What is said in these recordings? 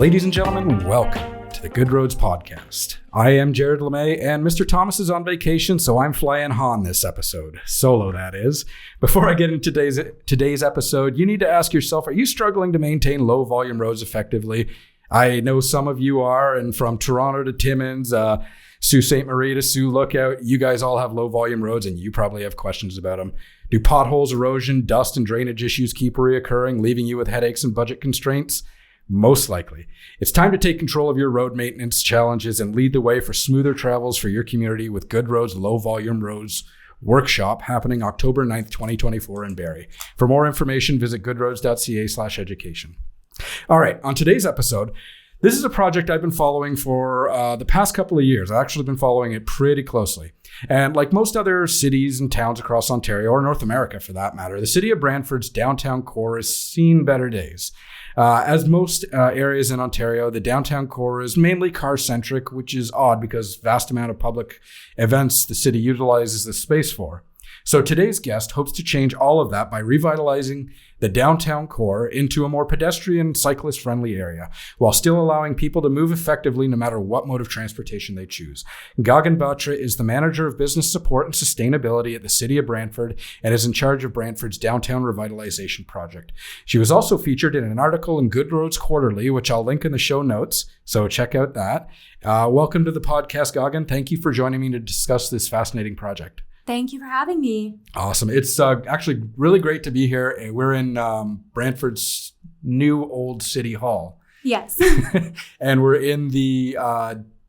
Ladies and gentlemen, welcome to the Good Roads Podcast. I am Jared LeMay, and Mr. Thomas is on vacation, so I'm flying Han this episode. Solo, that is. Before I get into today's episode, you need to ask yourself, are you struggling to maintain low-volume roads effectively? I know some of you are, and from Toronto to Timmins, Sault Ste. Marie to Sioux Lookout, you guys all have low-volume roads, and you probably have questions about them. Do potholes, erosion, dust, and drainage issues keep reoccurring, leaving you with headaches and budget constraints? Most likely. It's time to take control of your road maintenance challenges and lead the way for smoother travels for your community with Good Roads Low Volume Roads Workshop happening October 9th, 2024 in Barrie. For more information, visit goodroads.ca/education. All right, on today's episode, this is a project I've been following for the past couple of years. I've actually been following it pretty closely. And like most other cities and towns across Ontario, or North America for that matter, the city of Brantford's downtown core has seen better days. As most areas in Ontario, the downtown core is mainly car-centric, which is odd because vast amount of public events the city utilizes the space for. So today's guest hopes to change all of that by revitalizing the downtown core into a more pedestrian, cyclist-friendly area, while still allowing people to move effectively no matter what mode of transportation they choose. Gagan Batra is the Manager of Business Support and Sustainability at the City of Brantford and is in charge of Brantford's Downtown Revitalization Project. She was also featured in an article in Good Roads Quarterly, which I'll link in the show notes, so check out that. Welcome to the podcast, Gagan. Thank you for joining me to discuss this fascinating project. Thank you for having me. Awesome. It's actually really great to be here. We're in Brantford's new old city hall. Yes. And we're in the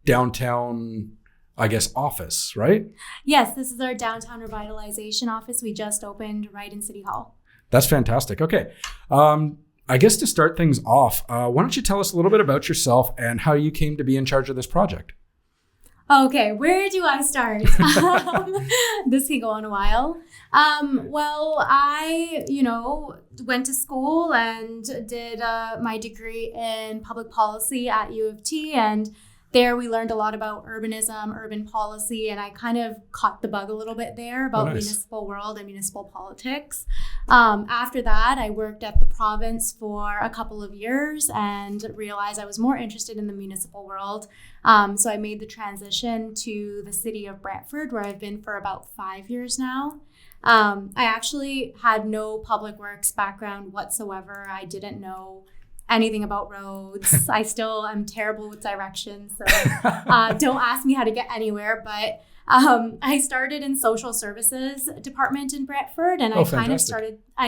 downtown, I guess, office, right? Yes, this is our Downtown Revitalization office. We just opened right in City Hall. That's fantastic. Okay. I guess to start things off, why don't you tell us a little bit about yourself and how you came to be in charge of this project? Okay, where do I start? This can go on a while. Well, I, went to school and did my degree in public policy at U of T, and there we learned a lot about urbanism, urban policy, and I kind of caught the bug a little bit there about municipal world and municipal politics. After that, I worked at the province for a couple of years and realized I was more interested in the municipal world. So I made the transition to the city of Brantford, where I've been for about 5 years now. I actually had no public works background whatsoever. I didn't know anything about roads. I still am terrible with directions, so don't ask me how to get anywhere. But I started in social services department in Brantford, and I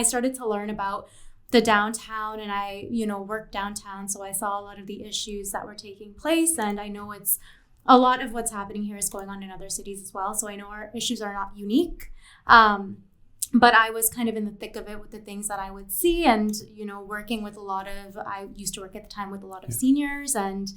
started to learn about the downtown, and I worked downtown, so I saw a lot of the issues that were taking place, and I know it's a lot of what's happening here is going on in other cities as well. So I know our issues are not unique. But I was kind of in the thick of it with the things that I would see and, working with I used to work at the time with a lot of seniors and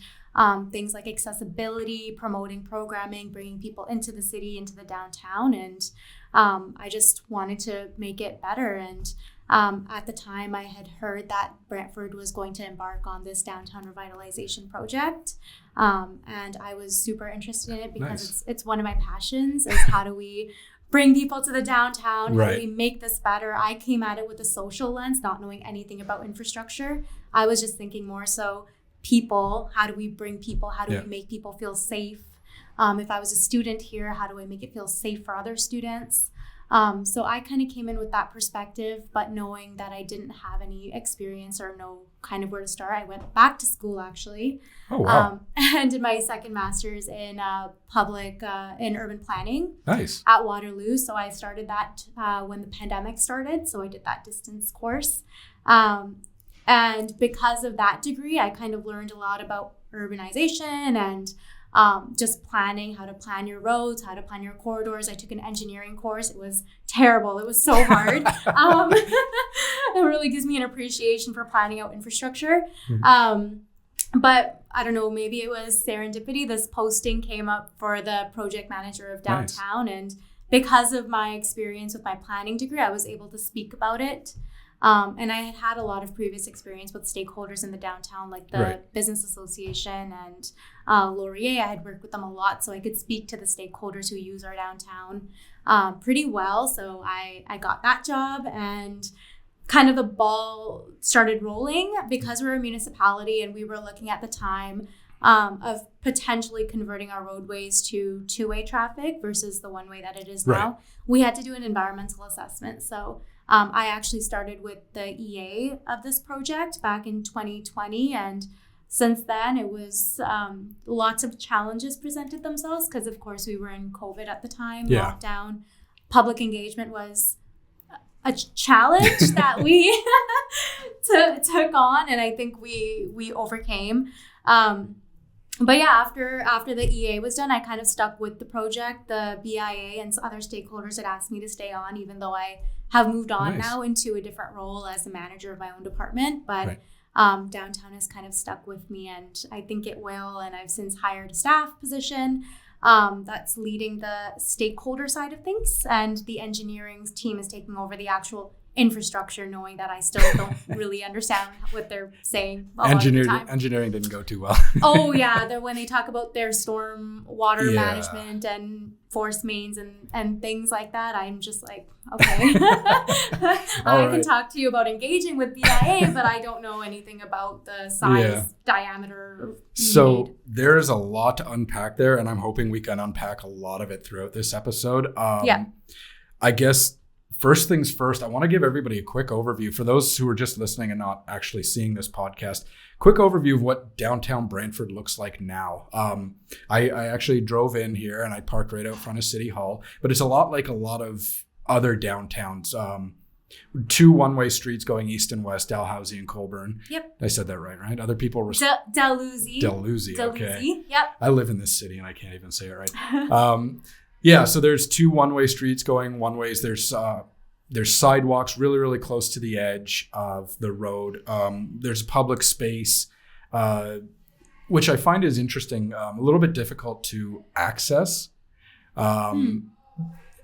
things like accessibility, promoting programming, bringing people into the city, into the downtown. And I just wanted to make it better. And at the time I had heard that Brantford was going to embark on this downtown revitalization project. And I was super interested in it because it's one of my passions is how do we bring people to the downtown, how do we make this better? I came at it with a social lens, not knowing anything about infrastructure. I was just thinking more so people, how do we bring people, how do we make people feel safe? If I was a student here, how do I make it feel safe for other students? So I kind of came in with that perspective, but knowing that I didn't have any experience or know kind of where to start, I went back to school actually. Oh, wow. And did my second master's in in urban planning. Nice. At Waterloo. So I started that when the pandemic started. So I did that distance course. And because of that degree, I kind of learned a lot about urbanization and just planning, how to plan your roads, how to plan your corridors. I took an engineering course. It was terrible. It was so hard. It really gives me an appreciation for planning out infrastructure. Mm-hmm. But I don't know, maybe it was serendipity. This posting came up for the project manager of downtown. And because of my experience with my planning degree, I was able to speak about it. And I had had a lot of previous experience with stakeholders in the downtown, like the Business Association and Laurier. I had worked with them a lot, so I could speak to the stakeholders who use our downtown pretty well. So I got that job, and kind of the ball started rolling because we're a municipality and we were looking at the time of potentially converting our roadways to two-way traffic versus the one-way that it is now. Right. We had to do an environmental assessment. So I actually started with the EA of this project back in 2020. And since then, it was lots of challenges presented themselves because, of course, we were in COVID at the time, lockdown. Public engagement was a challenge that we took on, and I think we overcame. But yeah, after the EA was done, I kind of stuck with the project. The BIA and other stakeholders had asked me to stay on, even though I have moved on now into a different role as the manager of my own department. But downtown has kind of stuck with me, and I think it will. And I've since hired a staff position that's leading the stakeholder side of things, and the engineering team is taking over the actual infrastructure, knowing that I still don't really understand what they're saying a lot of the time. Engineering didn't go too well. Oh yeah, when they talk about their storm water management and force mains and things like that, I'm just like, okay. I can talk to you about engaging with BIA, but I don't know anything about the size, diameter. So there's a lot to unpack there, and I'm hoping we can unpack a lot of it throughout this episode. I guess first things first, I want to give everybody a quick overview. For those who are just listening and not actually seeing this podcast, quick overview of what downtown Brantford looks like now. I actually drove in here and I parked right out front of City Hall, but it's a lot like a lot of other downtowns. 2 one-way streets going east and west, Dalhousie and Colburn. Yep. I said that right? Other people were... Dalhousie, okay. Yep. I live in this city and I can't even say it right. Yeah, so there's 2 one-way streets going one ways. There's sidewalks really, really close to the edge of the road. There's public space, which I find is interesting, a little bit difficult to access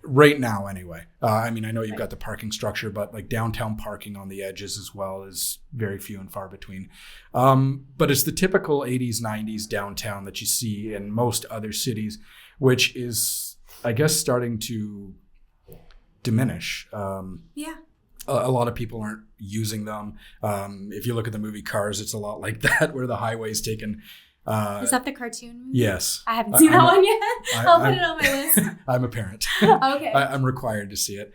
right now anyway. I mean, I know you've got the parking structure, but like downtown parking on the edges as well is very few and far between. But it's the typical 80s, 90s downtown that you see in most other cities, which is, I guess, starting to diminish. A lot of people aren't using them. If you look at the movie Cars, it's a lot like that, where the highway's taken. Is that the cartoon movie? Yes. I haven't seen that one yet. I'll put it on my list. I'm a parent. Okay. I'm required to see it.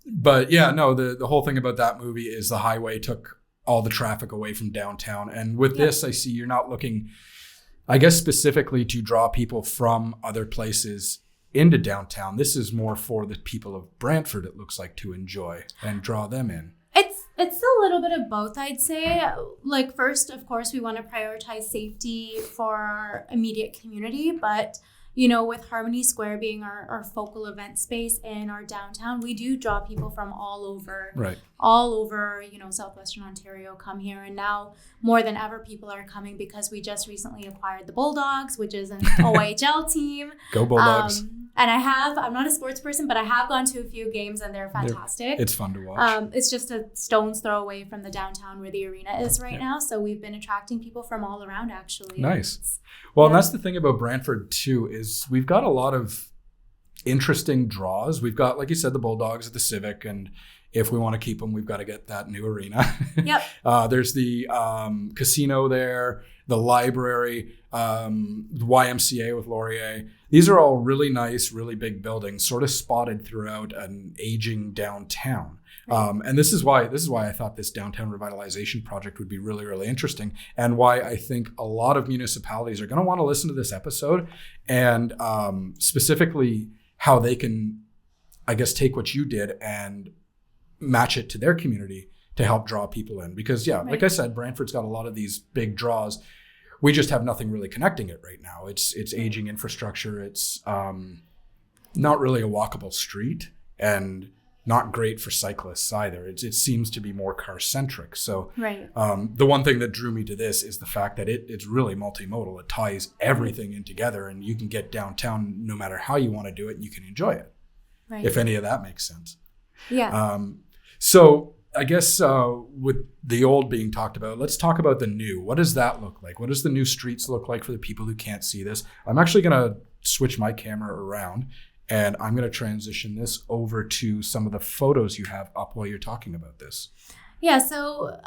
But yeah, no, the whole thing about that movie is the highway took all the traffic away from downtown. And with this, I see you're not looking, I guess, specifically to draw people from other places into downtown. This is more for the people of Brantford, it looks like, to enjoy and draw them in. It's a little bit of both, I'd say. Like, first, of course, we want to prioritize safety for our immediate community, but you know, with Harmony Square being our focal event space in our downtown, we do draw people from all over, you know, Southwestern Ontario come here. And now more than ever, people are coming because we just recently acquired the Bulldogs, which is an OHL team. Go Bulldogs. And I'm not a sports person, but I have gone to a few games and they're fantastic. It's fun to watch. It's just a stone's throw away from the downtown where the arena is right now. So we've been attracting people from all around, actually. Nice. Well, and that's the thing about Brantford too, is we've got a lot of interesting draws. We've got, like you said, the Bulldogs at the Civic, and if we want to keep them, we've got to get that new arena. Yep. There's the casino there, the library, the YMCA with Laurier. These are all really nice, really big buildings, sort of spotted throughout an aging downtown. And this is why I thought this Downtown Revitalization Project would be really, really interesting, and why I think a lot of municipalities are going to want to listen to this episode, and specifically how they can, I guess, take what you did and match it to their community to help draw people in. Because like I said, Brantford's got a lot of these big draws. We just have nothing really connecting it right now. It's aging infrastructure. It's not really a walkable street, and not great for cyclists either. It seems to be more car-centric. So the one thing that drew me to this is the fact that it's really multimodal. It ties everything in together, and you can get downtown no matter how you want to do it, and you can enjoy it, if any of that makes sense. Yeah. So I guess with the old being talked about, let's talk about the new. What does that look like? What does the new streets look like for the people who can't see this? I'm actually going to switch my camera around And I'm going to transition this over to some of the photos you have up while you're talking about this. Yeah, so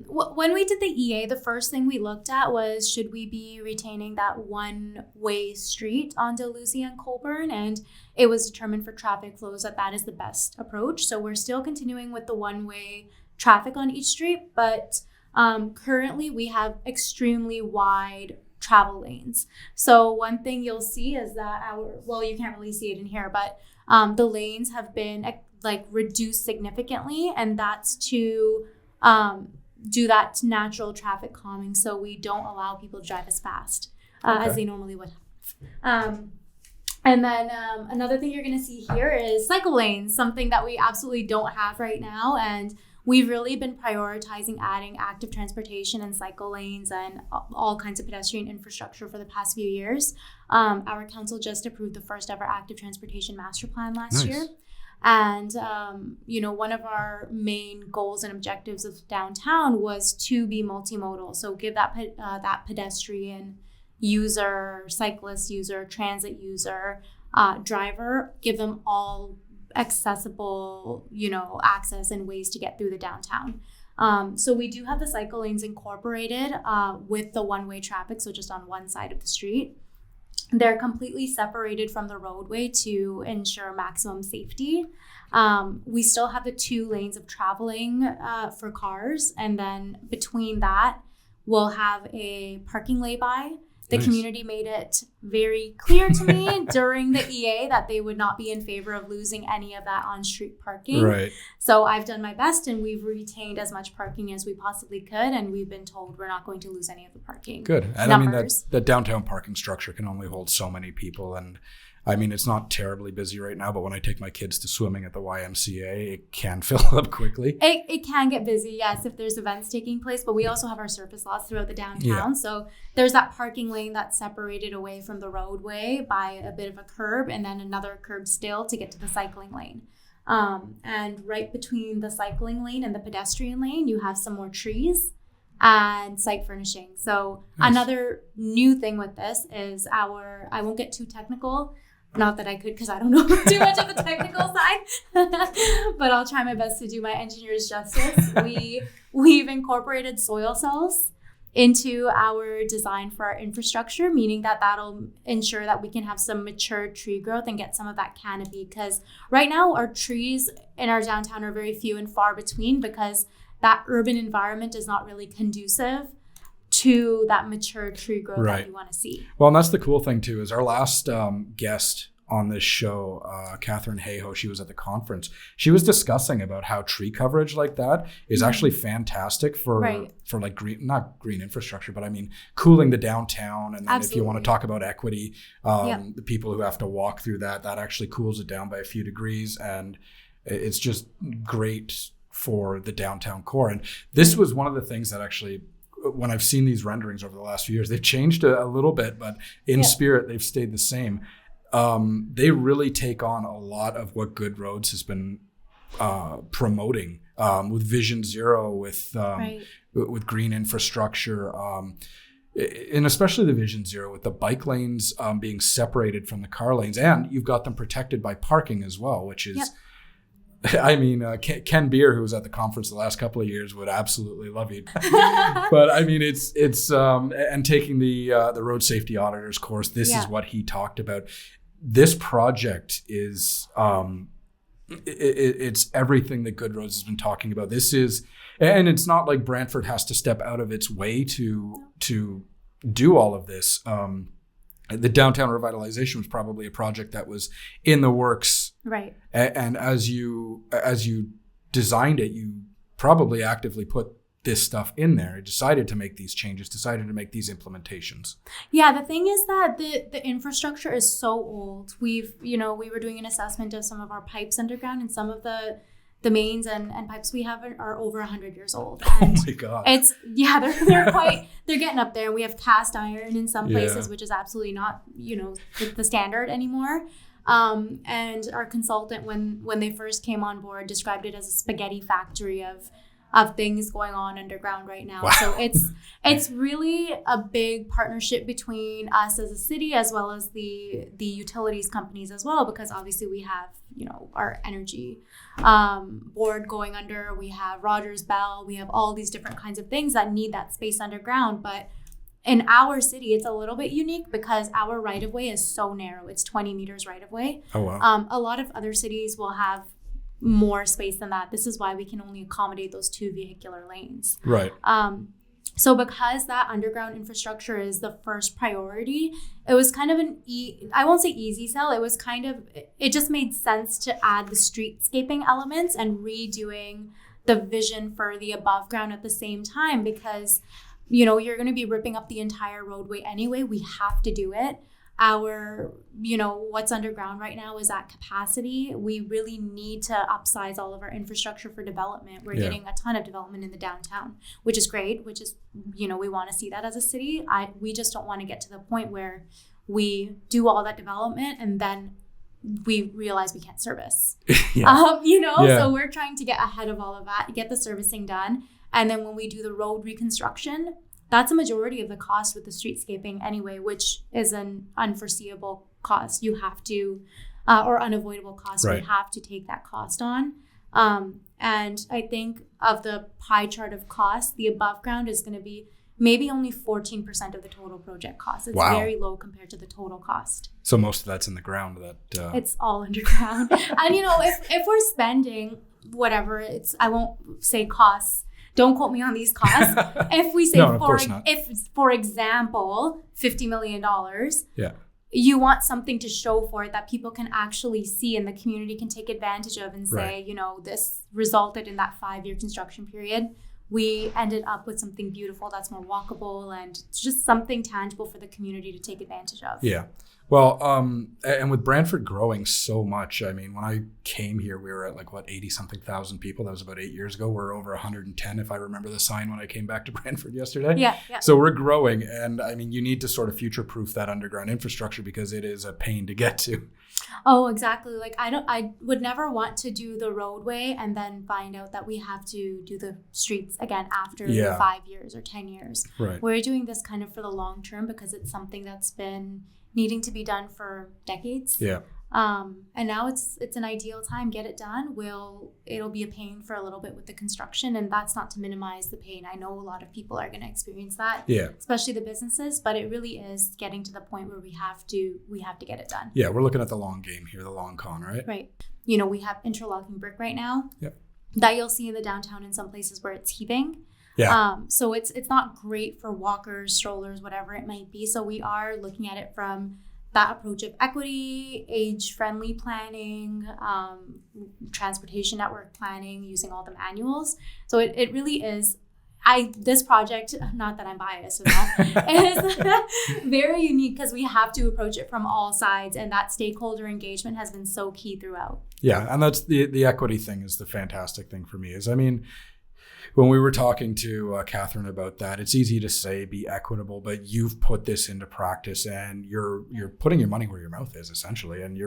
when we did the EA, the first thing we looked at was, should we be retaining that one-way street on Dalhousie and Colborne? And it was determined for traffic flows that is the best approach. So we're still continuing with the one-way traffic on each street, but currently we have extremely wide travel lanes. So one thing you'll see is that you can't really see it in here, but the lanes have been reduced significantly, and that's to do that natural traffic calming, so we don't allow people to drive as fast as they normally would have. And then another thing you're going to see here is cycle lanes, something that we absolutely don't have right now, and we've really been prioritizing adding active transportation and cycle lanes and all kinds of pedestrian infrastructure for the past few years. Our council just approved the first ever active transportation master plan last year. And, one of our main goals and objectives of downtown was to be multimodal. So give that pedestrian user, cyclist user, transit user, driver, give them all accessible, access and ways to get through the downtown. So we do have the cycle lanes incorporated with the one-way traffic, so just on one side of the street. They're completely separated from the roadway to ensure maximum safety. We still have the 2 lanes of traveling for cars, and then between that, we'll have a parking lay-by. The community made it very clear to me during the EA that they would not be in favor of losing any of that on-street parking. Right. So I've done my best, and we've retained as much parking as we possibly could, and we've been told we're not going to lose any of the parking. Good. And numbers. that downtown parking structure can only hold so many people, and it's not terribly busy right now, but when I take my kids to swimming at the YMCA, it can fill up quickly. It can get busy, yes, if there's events taking place, but we also have our surface lots throughout the downtown. Yeah. So there's that parking lane that's separated away from the roadway by a bit of a curb, and then another curb still to get to the cycling lane. And right between the cycling lane and the pedestrian lane, you have some more trees and site furnishing. So Another new thing with this is I won't get too technical, not that I could because I don't know too much of the technical side, but I'll try my best to do my engineer's justice. We've incorporated soil cells into our design for our infrastructure, meaning that that'll ensure that we can have some mature tree growth and get some of that canopy, because right now our trees in our downtown are very few and far between because that urban environment is not really conducive to that mature tree growth that you want to see. Well, and that's the cool thing too, is our last guest on this show, Catherine Hayhoe, she was at the conference. She was discussing about how tree coverage like that is actually fantastic for like not green infrastructure, but cooling the downtown. And then if you want to talk about equity, the people who have to walk through that actually cools it down by a few degrees. And it's just great for the downtown core. And this was one of the things that actually, when I've seen these renderings over the last few years, they've changed a little bit, but in spirit, they've stayed the same. They really take on a lot of what Good Roads has been promoting with Vision Zero, with green infrastructure, and especially the Vision Zero with the bike lanes being separated from the car lanes, and you've got them protected by parking as well, which is. Ken Beer, who was at the conference the last couple of years, would absolutely love it. But it's and taking the road safety auditor's course, this is what he talked about. This project is it's everything that Good Roads has been talking about. This is, and it's not like Brantford has to step out of its way to do all of this. The Downtown Revitalization was probably a project that was in the works. Right. And as you designed it, you probably actively put this stuff in there, decided to make these changes, decided to make these implementations. Yeah, the thing is that the infrastructure is so old. we were doing an assessment of some of our pipes underground, and some of the mains and pipes we have are over 100 years old. And oh my God. They're getting up there. We have cast iron in some places, which is absolutely not, the standard anymore. And our consultant, when they first came on board, described it as a spaghetti factory of of things going on underground right now. Wow. So it's really a big partnership between us as a city as well as the utilities companies as well, because obviously we have, our energy board going under, we have Rogers Bell, we have all these different kinds of things that need that space underground. But in our city, it's a little bit unique because our right-of-way is so narrow. It's 20 meters right-of-way. Oh, wow. A lot of other cities will have more space than that. This is why we can only accommodate those 2 vehicular lanes. Right. So because that underground infrastructure is the first priority, it was kind of I won't say easy sell. It was it just made sense to add the streetscaping elements and redoing the vision for the above ground at the same time, because you're going to be ripping up the entire roadway anyway. We have to do it. Our, what's underground right now is at capacity. We really need to upsize all of our infrastructure for development. We're getting a ton of development in the downtown, which is great, which is, we want to see that as a city. We just don't want to get to the point where we do all that development and then we realize we can't service. So we're trying to get ahead of all of that, get the servicing done. And then when we do the road reconstruction, that's a majority of the cost with the streetscaping anyway, which is an unforeseeable cost. You have to, or unavoidable cost. Right. We have to take that cost on. And I think of the pie chart of costs, the above ground is going to be maybe only 14% of the total project cost. It's very low compared to the total cost. So most of that's in the ground. It's all underground. And if we're spending whatever, I won't say costs. Don't quote me on these costs. If we say, for example, $50 million, you want something to show for it that people can actually see and the community can take advantage of and say, this resulted in that 5-year construction period. We ended up with something beautiful that's more walkable and just something tangible for the community to take advantage of. Yeah. Well, and with Brantford growing so much, I mean, when I came here, we were at 80-something thousand people. That was about 8 years ago. We're over 110, if I remember the sign when I came back to Brantford yesterday. Yeah. So we're growing. And I mean, you need to sort of future-proof that underground infrastructure because it is a pain to get to. Oh, exactly. I would never want to do the roadway and then find out that we have to do the streets again after 5 years or 10 years. Right. We're doing this kind of for the long term because it's something that's been needing to be done for decades. Yeah. And now it's an ideal time. Get it done. It'll be a pain for a little bit with the construction, and that's not to minimize the pain. I know a lot of people are going to experience that, especially the businesses, but it really is getting to the point where we have to get it done. Yeah, we're looking at the long game here, the long con, right? Right. We have interlocking brick right now that you'll see in the downtown in some places where it's heaving. Yeah. So it's not great for walkers, strollers, whatever it might be. So we are looking at it from that approach of equity, age-friendly planning, transportation network planning, using all the manuals. So it really is. This project, not that I'm biased at all, is very unique because we have to approach it from all sides, and that stakeholder engagement has been so key throughout. Yeah, and that's the equity thing is the fantastic thing for me. When we were talking to Catherine about that, it's easy to say be equitable, but you've put this into practice and you're putting your money where your mouth is essentially. And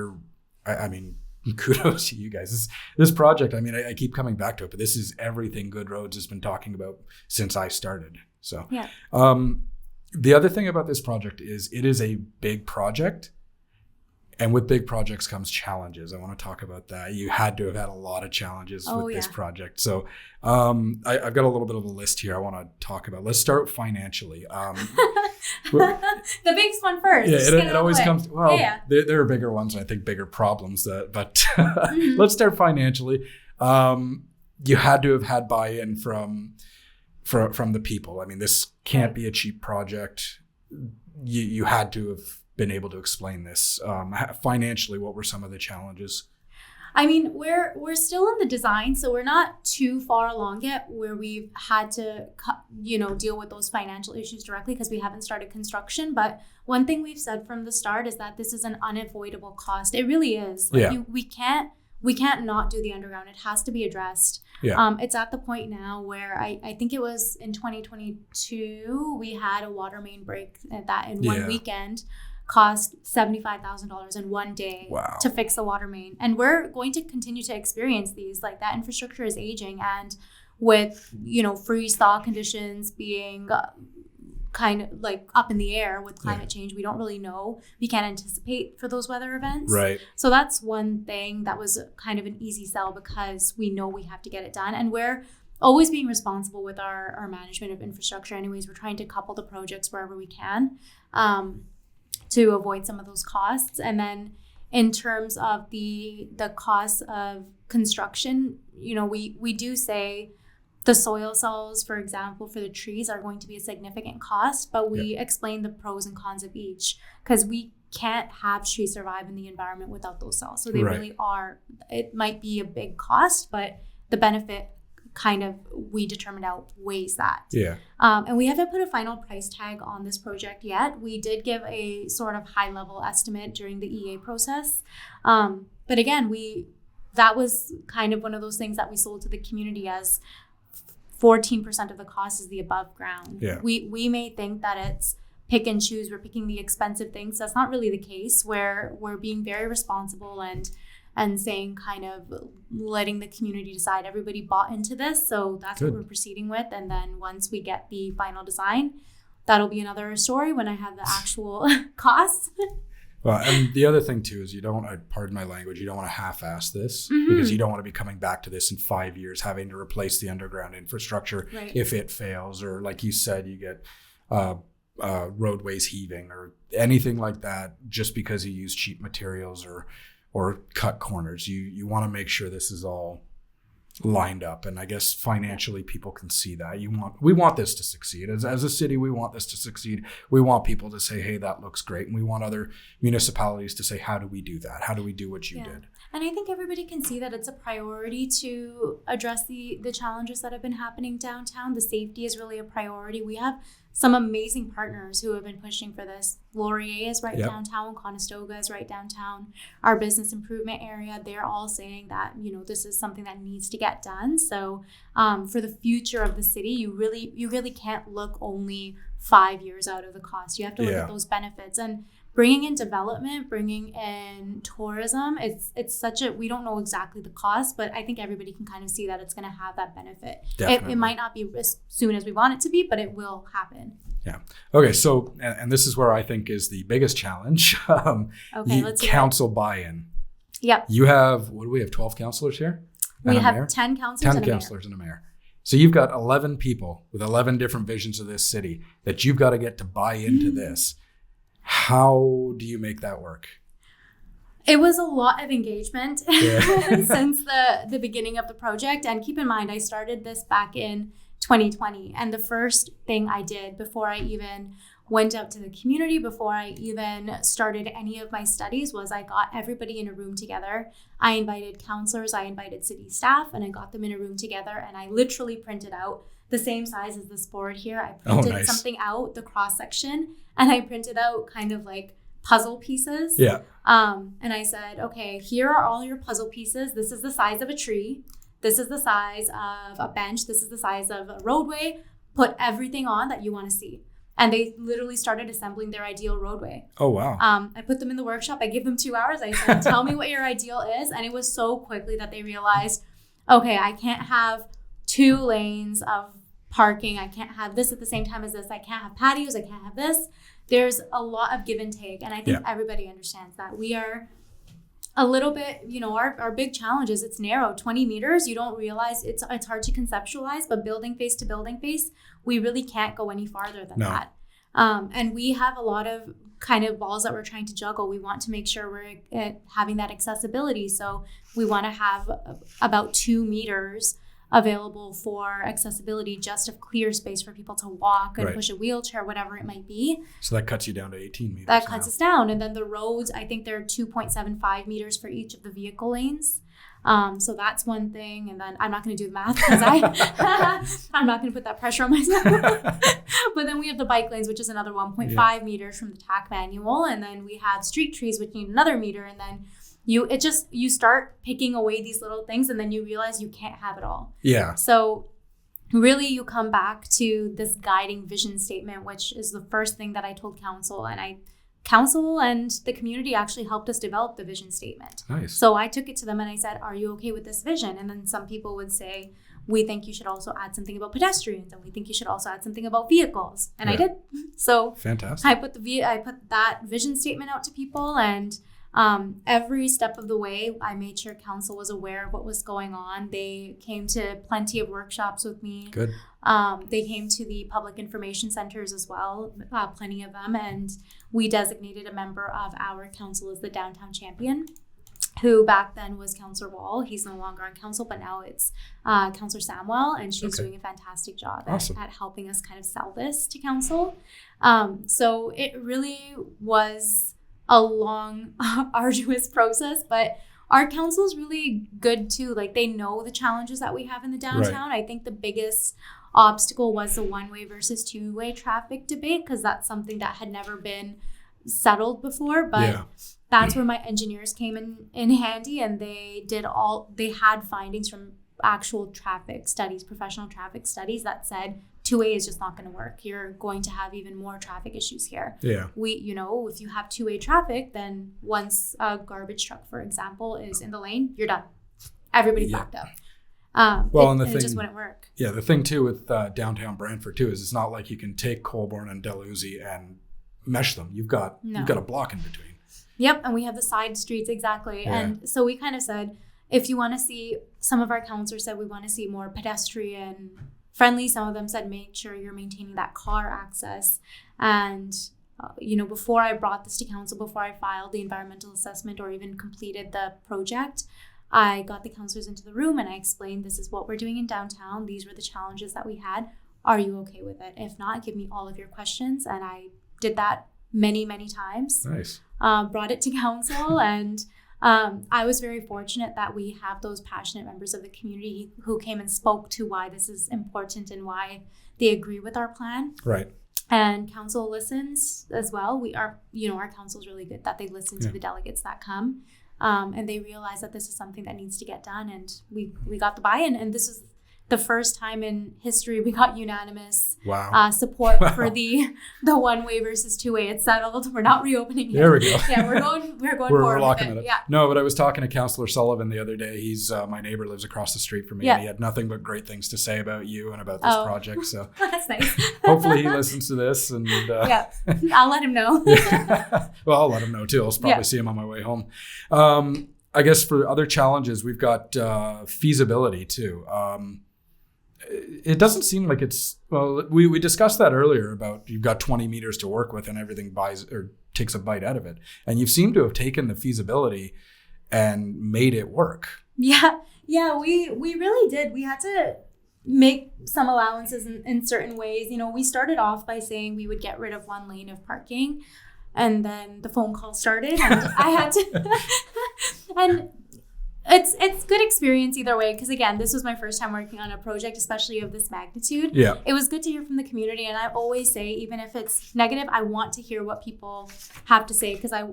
kudos to you guys. This project, I keep coming back to it, but this is everything Good Roads has been talking about since I started. So the other thing about this project is it is a big project. And with big projects comes challenges. I want to talk about that. You had to have had a lot of challenges with this project. So I've got a little bit of a list here I want to talk about. Let's start financially. The biggest one first. Yeah, it always comes. Well, there are bigger ones, and I think bigger problems. But let's start financially. You had to have had buy-in from the people. This can't be a cheap project. You had to have been able to explain this financially. What were some of the challenges? We're still in the design, so we're not too far along yet where we've had to deal with those financial issues directly because we haven't started construction. But one thing we've said from the start is that this is an unavoidable cost. It really is. We can't not do the underground. It has to be addressed. It's at the point now where I think it was in 2022 we had a water main break that in one weekend cost $75,000 in one day to fix the water main. And we're going to continue to experience these. That infrastructure is aging, and with, freeze thaw conditions being kind of like up in the air with climate change. We don't really know. We can't anticipate for those weather events. Right. So that's one thing that was kind of an easy sell because we know we have to get it done. And we're always being responsible with our management of infrastructure. Anyways, we're trying to couple the projects wherever we can to avoid some of those costs. And then in terms of the cost of construction, we do say the soil cells, for example, for the trees are going to be a significant cost, but we explain the pros and cons of each because we can't have trees survive in the environment without those cells. So they really are, it might be a big cost, but the benefit kind of we determined outweighs that. Yeah. And we haven't put a final price tag on this project yet. We did give a sort of high level estimate during the EA process. But again, that was kind of one of those things that we sold to the community as 14% of the cost is the above ground. Yeah. We may think that it's pick and choose. We're picking the expensive things. That's not really the case. Where we're being very responsible and saying kind of letting the community decide. Everybody bought into this, so that's what we're proceeding with. And then once we get the final design, that'll be another story when I have the actual costs. Well, and the other thing too is pardon my language, you don't want to half-ass this because you don't want to be coming back to this in 5 years having to replace the underground infrastructure if it fails, or like you said, you get roadways heaving or anything like that just because you use cheap materials or cut corners. You want to make sure this is all lined up, and I guess financially people can see that. We want this to succeed. As a city, we want this to succeed. We want people to say, hey, that looks great, and we want other municipalities to say, how do we do that? How do we do what you did? And I think everybody can see that it's a priority to address the challenges that have been happening downtown. The safety is really a priority. We have some amazing partners who have been pushing for this. Laurier is right downtown, Conestoga is right downtown, our business improvement area, they're all saying that, this is something that needs to get done. So for the future of the city, you really can't look only 5 years out of the cost. You have to look at those benefits. And bringing in development, bringing in tourism, it's we don't know exactly the cost, but I think everybody can kind of see that it's going to have that benefit. It might not be as soon as we want it to be, but it will happen. Yeah. Okay. So, and this is where I think is the biggest challenge. Let's council buy-in. Yep. You have, what do we have, 12 councilors here? We have 10 councilors and a mayor. So you've got 11 people with 11 different visions of this city that you've got to get to buy into this. How do you make that work? It was a lot of engagement since the beginning of the project. And keep in mind, I started this back in 2020. And the first thing I did before I even went out to the community, before I even started any of my studies, was I got everybody in a room together. I invited counselors, I invited city staff, and I got them in a room together. And I literally printed out the same size as this board here. I printed something out, the cross section, and I printed out kind of like puzzle pieces. Yeah. And I said, okay, here are all your puzzle pieces. This is the size of a tree. This is the size of a bench. This is the size of a roadway. Put everything on that you want to see. And they literally started assembling their ideal roadway. Oh, wow. I put them in the workshop. I gave them 2 hours. I said, tell me what your ideal is. And it was so quickly that they realized, okay, I can't have 2 lanes of parking. I can't have this at the same time as this. I can't have patios. I can't have this. There's a lot of give and take. And I think everybody understands that. We are a little bit, our big challenge is it's narrow, 20 meters. You don't realize it's hard to conceptualize, but building face to building face, we really can't go any farther than that. And we have a lot of kind of balls that we're trying to juggle. We want to make sure we're having that accessibility. So we want to have about 2 meters available for accessibility, just of clear space for people to walk and push a wheelchair, whatever it might be. So that cuts you down to 18 meters. That cuts us down. And then the roads, I think they're 2.75 meters for each of the vehicle lanes. So that's one thing. And then I'm not going to do the math because I'm not going to put that pressure on myself. But then we have the bike lanes, which is another 1.5 meters from the TAC manual. And then we have street trees, which need another meter. And then you start picking away these little things, and then you realize you can't have it all. Yeah. So really you come back to this guiding vision statement, which is the first thing that I told council, and council and the community actually helped us develop the vision statement. Nice. So I took it to them and I said, are you okay with this vision? And then some people would say, we think you should also add something about pedestrians, and we think you should also add something about vehicles. And I did. So fantastic. I put that vision statement out to people, and every step of the way, I made sure council was aware of what was going on. They came to plenty of workshops with me. Good. They came to the public information centers as well, plenty of them. And we designated a member of our council as the downtown champion, who back then was Councillor Wall. He's no longer on council, but now it's Councillor Samwell, and she's doing a fantastic job at helping us kind of sell this to council. So it really was a long, arduous process, but our council is really good too. Like, they know the challenges that we have in the downtown. Right. I think the biggest obstacle was the one-way versus two-way traffic debate, because that's something that had never been settled before. But that's where my engineers came in handy, and they had findings from actual traffic studies, professional traffic studies, that said two-way is just not going to work. You're going to have even more traffic issues here. Yeah. If you have two-way traffic, then once a garbage truck, for example, is in the lane, you're done. Everybody's backed up. It just wouldn't work. Yeah, the thing too with downtown Brantford too is it's not like you can take Colborne and Dalhousie and mesh them. You've got a block in between. Yep, and we have the side streets, exactly. Yeah. And so we kind of said, if you want to see, some of our councillors said we want to see more pedestrian friendly. Some of them said make sure you're maintaining that car access. And before I brought this to council, before I filed the environmental assessment or even completed the project, I got the councillors into the room and I explained, this is what we're doing in downtown. These were the challenges that we had. Are you okay with it? If not, give me all of your questions. And I did that many, many times. Nice. Brought it to council, and I was very fortunate that we have those passionate members of the community who came and spoke to why this is important and why they agree with our plan. Right. And council listens as well. Our council is really good that they listen to the delegates that come, and they realize that this is something that needs to get done. And we got the buy-in, and this is the first time in history we got unanimous support for the one-way versus two-way. It's settled. We're not reopening it. There we go. Yeah, we're going forward. We're locking with it. Yeah. No, but I was talking to Councillor Sullivan the other day. He's my neighbor, lives across the street from me, and he had nothing but great things to say about you and about this project. So that's nice. Hopefully he listens to this, and I'll let him know. Well, I'll let him know too. I'll probably see him on my way home. I guess for other challenges, we've got feasibility too. It doesn't seem like it's, well, we discussed that earlier about you've got 20 meters to work with and everything takes a bite out of it. And you seem to have taken the feasibility and made it work. Yeah, we really did. We had to make some allowances in certain ways. We started off by saying we would get rid of one lane of parking, and then the phone call started and I had to, and it's good experience either way, because again, this was my first time working on a project, especially of this magnitude. Yeah, it was good to hear from the community, and I always say, even if it's negative, I want to hear what people have to say, because I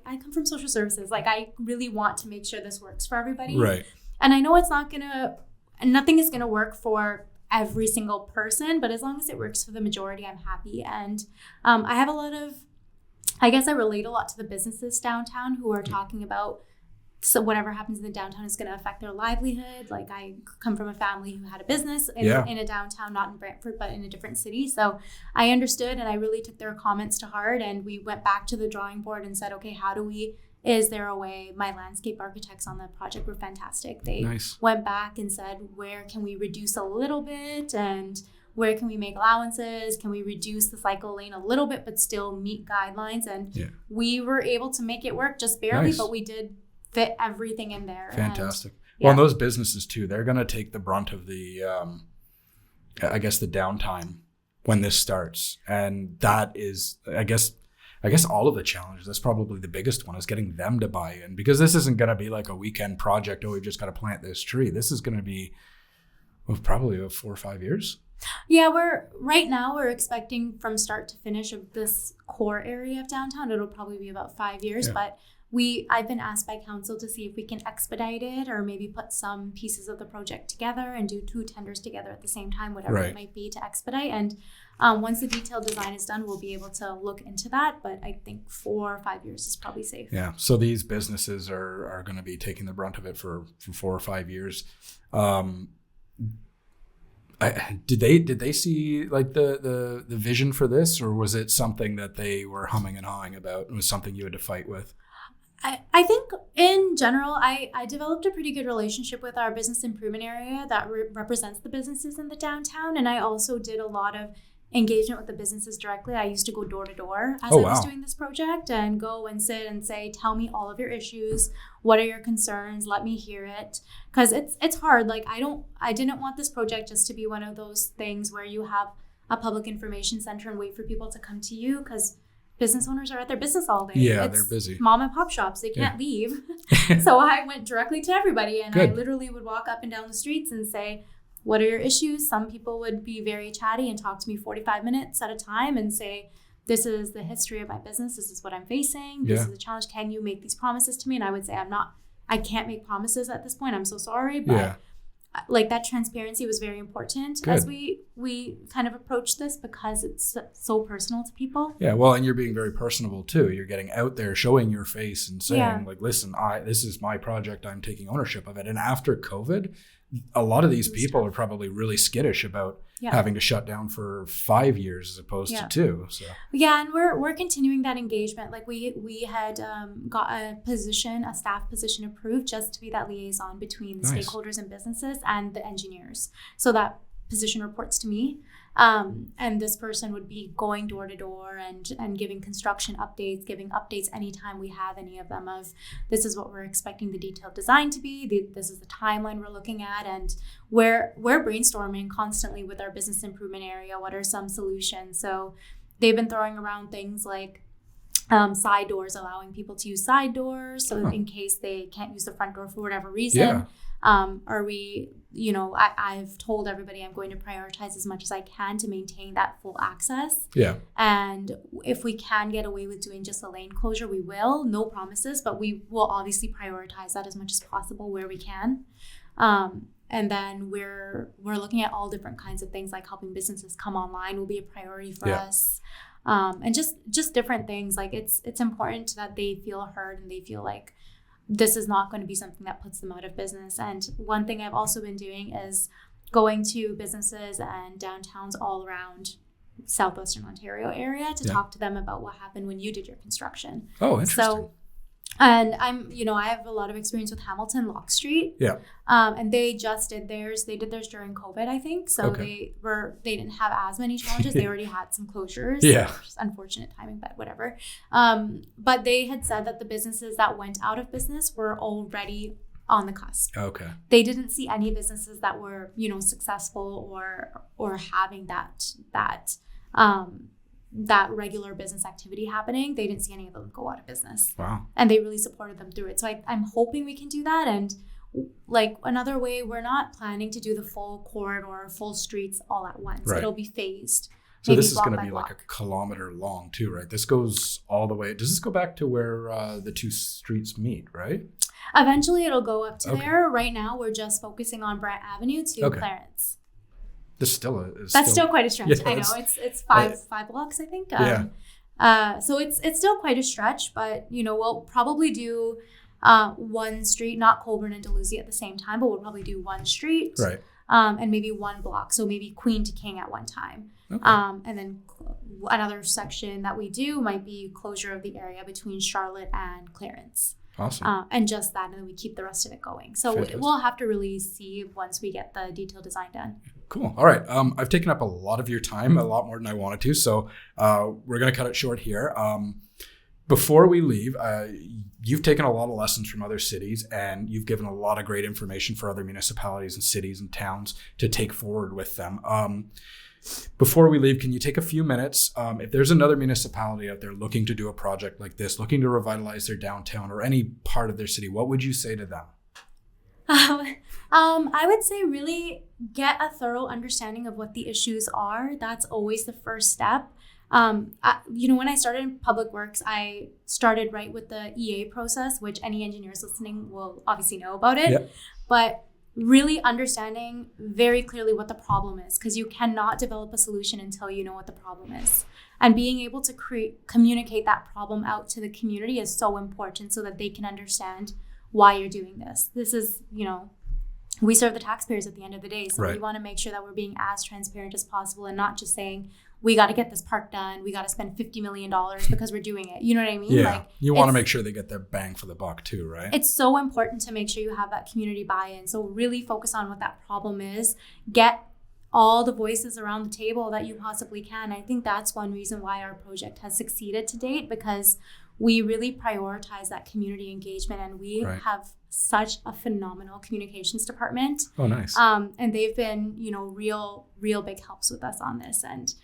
come from social services. Like, I really want to make sure this works for everybody. Right. And I know nothing is gonna work for every single person, but as long as it works for the majority, I'm happy. And I have I relate a lot to the businesses downtown who are talking about, so whatever happens in the downtown is going to affect their livelihood. Like, I come from a family who had a business in a downtown, not in Brantford, but in a different city. So I understood, and I really took their comments to heart. And we went back to the drawing board and said, okay, is there a way? My landscape architects on the project were fantastic. They went back and said, where can we reduce a little bit? And where can we make allowances? Can we reduce the cycle lane a little bit, but still meet guidelines? And we were able to make it work just barely, but we did fit everything in there. Fantastic. Well, and those businesses too, they're going to take the brunt of the, the downtime when this starts. And that is, I guess all of the challenges, that's probably the biggest one, is getting them to buy in, because this isn't going to be like a weekend project. Oh, we've just got to plant this tree. This is going to be probably about 4 or 5 years. Yeah, we're expecting from start to finish of this core area of downtown, it'll probably be about 5 years, but I've been asked by council to see if we can expedite it, or maybe put some pieces of the project together and do 2 tenders together at the same time, whatever it might be, to expedite. And once the detailed design is done, we'll be able to look into that. But I think 4 or 5 years is probably safe. Yeah. So these businesses are going to be taking the brunt of it for 4 or 5 years. Did they see like the vision for this, or was it something that they were humming and hawing about and was something you had to fight with? I think in general, I developed a pretty good relationship with our business improvement area that represents the businesses in the downtown. And I also did a lot of engagement with the businesses directly. I used to go door to door as I was doing this project and go and sit and say, tell me all of your issues. What are your concerns? Let me hear it. Because it's hard. Like I didn't want this project just to be one of those things where you have a public information center and wait for people to come to you, because business owners are at their business all day. Yeah, they're busy. Mom and pop shops, they can't leave. So I went directly to everybody, and I literally would walk up and down the streets and say, what are your issues? Some people would be very chatty and talk to me 45 minutes at a time and say, this is the history of my business. This is what I'm facing. This is the challenge. Can you make these promises to me? And I would say, I can't make promises at this point. I'm so sorry. But like that transparency was very important as we kind of approach this, because it's so personal to people. Yeah, well, and you're being very personable too. You're getting out there, showing your face and saying like, listen, this is my project. I'm taking ownership of it. And after COVID, a lot of these people are probably really skittish about having to shut down for 5 years as opposed to 2. So and we're continuing that engagement. Like we had got a staff position approved just to be that liaison between the stakeholders and businesses and the engineers. So that position reports to me. And this person would be going door to door and giving construction updates, giving updates anytime we have any of them of this is what we're expecting the detailed design to be. This is the timeline we're looking at. And we're brainstorming constantly with our business improvement area. What are some solutions? So they've been throwing around things like side doors, allowing people to use side doors. So in case they can't use the front door for whatever reason. I've told everybody I'm going to prioritize as much as I can to maintain that full access. Yeah. And if we can get away with doing just a lane closure, we will. No promises, but we will obviously prioritize that as much as possible where we can. And then we're looking at all different kinds of things, like helping businesses come online will be a priority for us. And just different things. Like it's important that they feel heard and they feel like this is not going to be something that puts them out of business. And one thing I've also been doing is going to businesses and downtowns all around Southwestern Ontario area to talk to them about what happened when you did your construction. Oh, interesting. So, and I have a lot of experience with Hamilton Lock Street. Yeah. And they just did theirs. They did theirs during COVID, I think. So they didn't have as many challenges. They already had some closures. Yeah. Which is unfortunate timing, but whatever. But they had said that the businesses that went out of business were already on the cusp. Okay. They didn't see any businesses that were, successful or having that regular business activity happening. They didn't see any of them go out of business. Wow. And they really supported them through it. So I'm hoping we can do that. And like another way, we're not planning to do the full corridor, full streets all at once. Right. It'll be phased. So this is going to be like a kilometer long too, right? This goes all the way. Does this go back to where the two streets meet, right? Eventually it'll go up to there. Right now we're just focusing on Brant Avenue to Clarence. That's still quite a stretch. Yeah, I know it's five blocks, I think. So it's still quite a stretch, but we'll probably do one street, not Colburn and Dalhousie at the same time, but we'll probably do one street, right? And maybe one block. So maybe Queen to King at one time. Okay. And then another section that we do might be closure of the area between Charlotte and Clarence. Awesome. And just that, and then we keep the rest of it going. So we'll have to really see once we get the detailed design done. Cool. All right. I've taken up a lot of your time, a lot more than I wanted to. So we're going to cut it short here. Before we leave, you've taken a lot of lessons from other cities, and you've given a lot of great information for other municipalities and cities and towns to take forward with them. Before we leave, can you take a few minutes? If there's another municipality out there looking to do a project like this, looking to revitalize their downtown or any part of their city, what would you say to them? I would say really get a thorough understanding of what the issues are. That's always the first step. When I started in public works, I started right with the EA process, which any engineers listening will obviously know about it. Yep. But really understanding very clearly what the problem is, because you cannot develop a solution until you know what the problem is. And being able to communicate that problem out to the community is so important so that they can understand why you're doing this. This is, we serve the taxpayers at the end of the day. So Right. we want to make sure that we're being as transparent as possible and not just saying, we got to get this park done. We got to spend $50 million because we're doing it. You know what I mean? Yeah. Like, You want to make sure they get their bang for the buck too, right? it's so important to make sure you have that community buy-in. So really focus on what that problem is. Get all the voices around the table that you possibly can. I think that's one reason why our project has succeeded to date, because we really prioritize that community engagement, and we Right. have such a phenomenal communications department. Oh, nice. And they've been, real big helps with us on this. And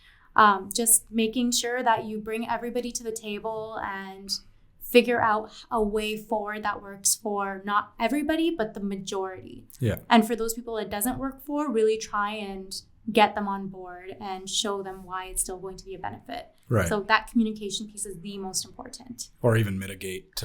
just making sure that you bring everybody to the table and figure out a way forward that works for not everybody, but the majority. Yeah. And for those people it doesn't work for, really try and get them on board and show them why it's still going to be a benefit. Right. So that communication piece is the most important. Or even mitigate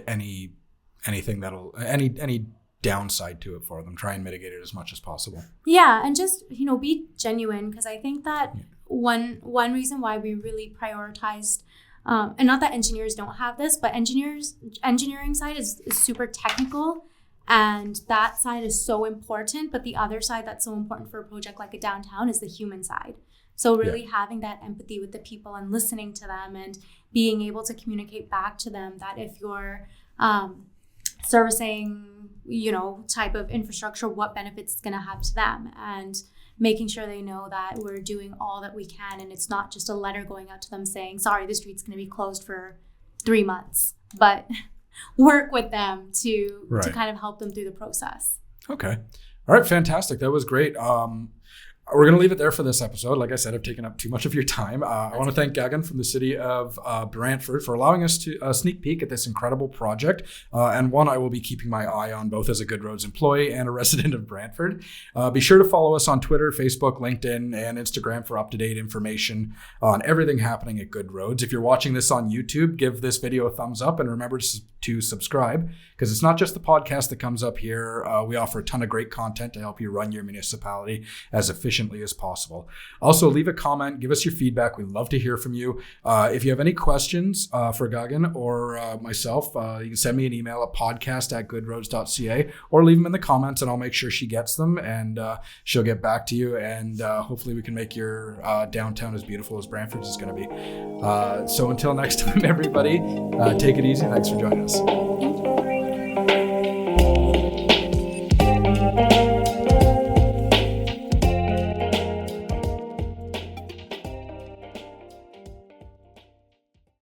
anything that'll any downside to it for them. Try and mitigate it as much as possible. Yeah, and just be genuine, because I think that one reason why we really prioritized, and not that engineers don't have this, but engineering side is super technical, and that side is so important. But the other side that's so important for a project like a downtown is the human side. So really having that empathy with the people and listening to them and being able to communicate back to them that if you're servicing, type of infrastructure, what benefits it's going to have to them, and making sure they know that we're doing all that we can, and it's not just a letter going out to them saying, sorry, the street's going to be closed for 3 months, but work with them to kind of help them through the process. Okay. All right. Fantastic. That was great. We're going to leave it there for this episode. Like I said, I've taken up too much of your time. I want to thank Gagan from the city of Brantford for allowing us to sneak peek at this incredible project, and one I will be keeping my eye on both as a Good Roads employee and a resident of Brantford. Be sure to follow us on Twitter, Facebook, LinkedIn, and Instagram for up-to-date information on everything happening at Good Roads. If you're watching this on YouTube, give this video a thumbs up and remember to subscribe, because it's not just the podcast that comes up here. We offer a ton of great content to help you run your municipality as efficiently as possible. Also, leave a comment, give us your feedback. We'd love to hear from you. If you have any questions for Gagan or myself, you can send me an email at podcast@goodroads.ca, or leave them in the comments and I'll make sure she gets them, and she'll get back to you, and hopefully we can make your downtown as beautiful as Brantford's is going to be. So until next time, everybody, take it easy. Thanks for joining us.